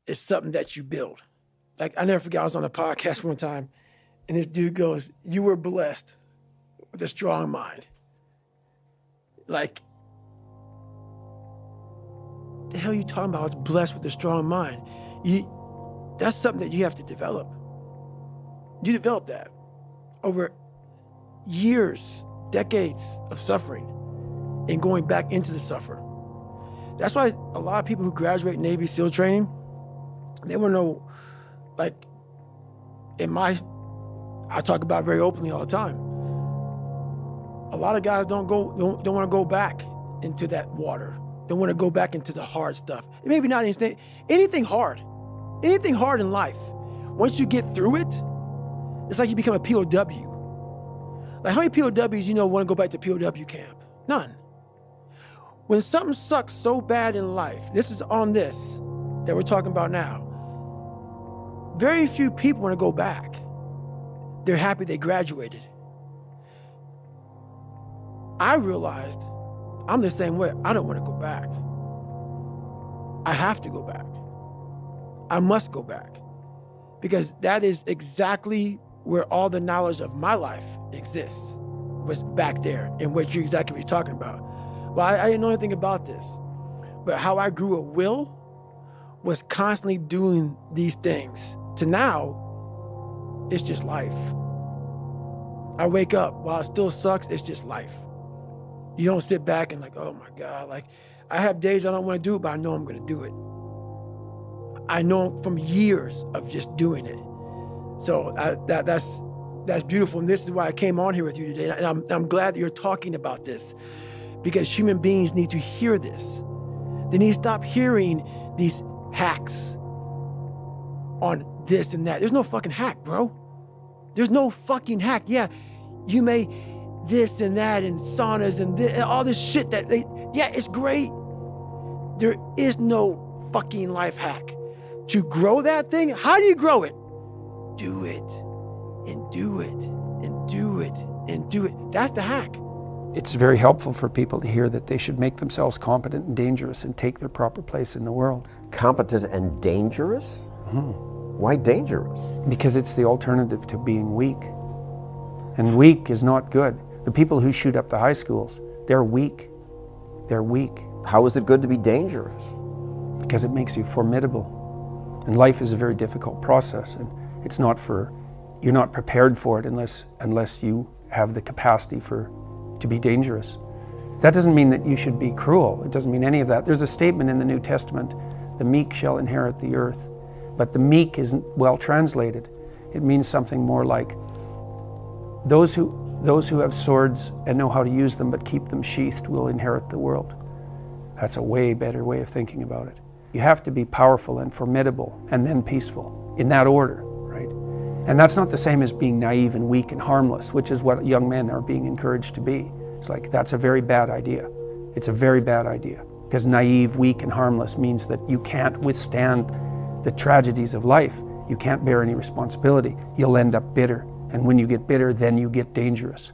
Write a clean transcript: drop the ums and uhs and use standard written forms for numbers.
is something that you build. Like, I never forget, I was on a podcast one time, and this dude goes, "You were blessed with a strong mind." Like, the hell are you talking about? I was blessed with a strong mind. That's something that you have to develop. You develop that over years, decades of suffering and going back into the suffer. That's why a lot of people who graduate Navy SEAL training, they want to know, like, I talk about very openly all the time. A lot of guys don't want to go back into that water. Don't want to go back into the hard stuff. Maybe not anything hard in life. Once you get through it, it's like you become a POW. Like, how many POWs want to go back to POW camp? None. When something sucks so bad in life, this is on this that we're talking about now, very few people want to go back. They're happy they graduated. I realized I'm the same way. I don't want to go back. I have to go back. I must go back, because that is exactly where all the knowledge of my life exists, was back there, and what you're talking about. Well, I didn't know anything about this, but how I grew a will was constantly doing these things. To now, it's just life. I wake up, while it still sucks, it's just life. You don't sit back and like, oh my God, like, I have days I don't want to do it, but I know I'm going to do it. I know from years of just doing it. So that's beautiful, and this is why I came on here with you today. And I'm glad that you're talking about this, because human beings need to hear this. They need to stop hearing these hacks on this and that. There's no fucking hack, bro. There's no fucking hack. Yeah, you may this and that and saunas and all this shit it's great. There is no fucking life hack. To grow that thing, how do you grow it? Do it, and do it, and do it, and do it. That's the hack. It's very helpful for people to hear that they should make themselves competent and dangerous and take their proper place in the world. Competent and dangerous? Why dangerous? Because it's the alternative to being weak. And weak is not good. The people who shoot up the high schools, they're weak. They're weak. How is it good to be dangerous? Because it makes you formidable. And life is a very difficult process, and it's not you're not prepared for it unless you have the capacity to be dangerous. That doesn't mean that you should be cruel. It doesn't mean any of that. There's a statement in the New Testament, the meek shall inherit the earth. But the meek isn't well translated. It means something more like those who have swords and know how to use them but keep them sheathed will inherit the world. That's a way better way of thinking about it. You have to be powerful and formidable and then peaceful, in that order, right? And that's not the same as being naive and weak and harmless, which is what young men are being encouraged to be. It's like, that's a very bad idea. It's a very bad idea, because naive, weak, and harmless means that you can't withstand the tragedies of life. You can't bear any responsibility. You'll end up bitter. And when you get bitter, then you get dangerous.